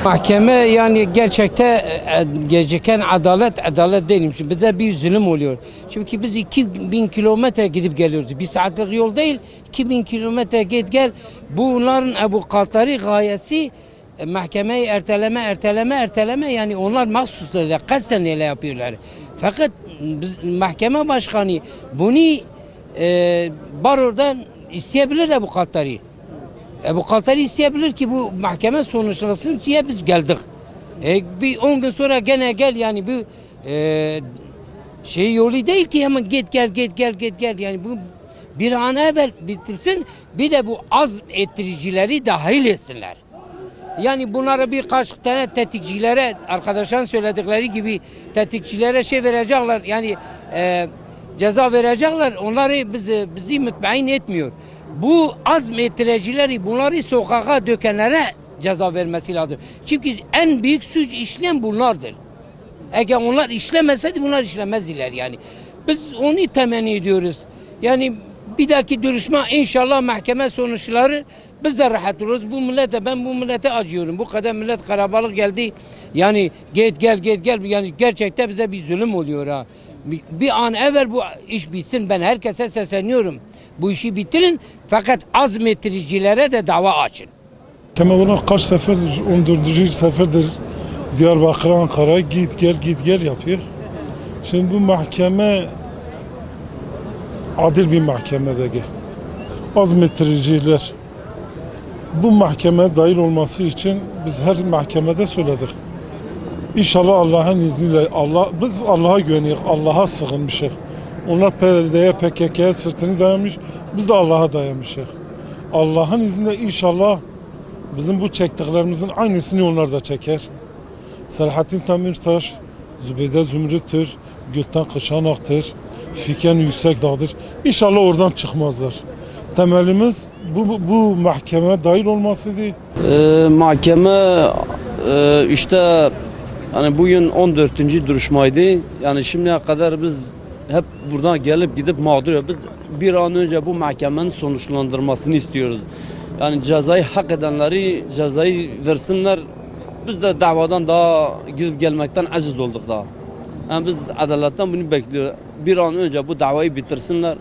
Mahkeme yani gerçekten adalet değilim. Şimdi bize bir zulüm oluyor. Çünkü biz 2000 kilometre gidip geliyoruz. Bir saatlik yol değil, 2000 kilometre git gel. Bunların avukatları gayesi mahkemeyi erteleme yani onlar mahsuslar, kasten öyle yapıyorlar. Fakat mahkeme başkanı bunu barodan isteyebilir avukatları. Avukatları isteyebilir ki bu mahkeme sonuçlansın diye biz geldik. Bir 10 gün sonra gene gel yani bu yolu değil ki hemen git gel yani bu bir an evvel bitirsin bir de bu az ettiricileri dahil etsinler. Yani bunlara birkaç tane tetikçilere arkadaşların söyledikleri gibi tetikçilere verecekler yani ceza verecekler onları bizi mutmain etmiyor. Bu azmettiricileri bunları sokağa dökenlere ceza vermesi lazım. Çünkü en büyük suç işleyen bunlardır. Eğer onlar işlemeseydi bunlar işlemezdiler yani. Biz onu temenni ediyoruz. Yani bir dahaki duruşma inşallah mahkeme sonuçları biz de rahat oluruz. Ben bu millete acıyorum. Bu kadar millet karabalık geldi. Yani git gel yani gerçekten bize bir zulüm oluyor ha. Bir an evvel bu iş bitsin ben herkese sesleniyorum. Bu işi bitirin fakat azmettiricilere de dava açın. Mahkeme olarak kaç seferdir, 14. seferdir Diyarbakır, Ankara'ya git gel yapıyor. Şimdi bu mahkeme adil bir mahkeme değil. Azmettiriciler bu mahkemeye dahil olması için biz her mahkemede söyledik. İnşallah Allah'ın izniyle biz Allah'a güveniyoruz, Allah'a sığınmışız. Onlar PYD'ye, PKK'ya sırtını dayamış, biz de Allah'a dayamışız. Allah'ın izniyle inşallah bizim bu çektiklerimizin aynısını onlar da çeker. Selahattin Demirtaş, Zübeyde Zümrüt'tür, Gülten Kışanak'tır, Fiken Yüksekdağ'dır. İnşallah oradan çıkmazlar. Temelimiz bu mahkeme dahil olmasıydı. Mahkeme işte yani bugün 14. duruşmaydı. Yani şimdiye kadar biz hep buradan gelip gidip mağdur. Biz bir an önce bu mahkemenin sonuçlandırmasını istiyoruz. Yani cezayı hak edenleri cezayı versinler. Biz de davadan daha gidip gelmekten aciz olduk daha. Yani biz adaletten bunu bekliyoruz. Bir an önce bu davayı bitirsinler.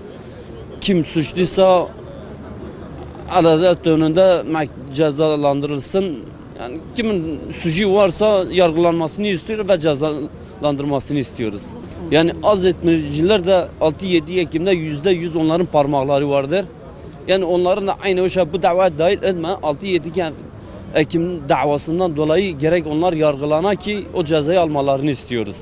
Kim suçluysa adalet önünde cezalandırılsın. Yani kimin suçu varsa yargılanmasını istiyoruz ve cezalandırmasını istiyoruz. Yani azmettiriciler de 6-7 Ekim'de %100 onların parmakları vardır. Yani onların da aynı o şey bu davaya dahil etme 6-7 Ekim davasından dolayı gerek onlar yargılana ki o cezayı almalarını istiyoruz.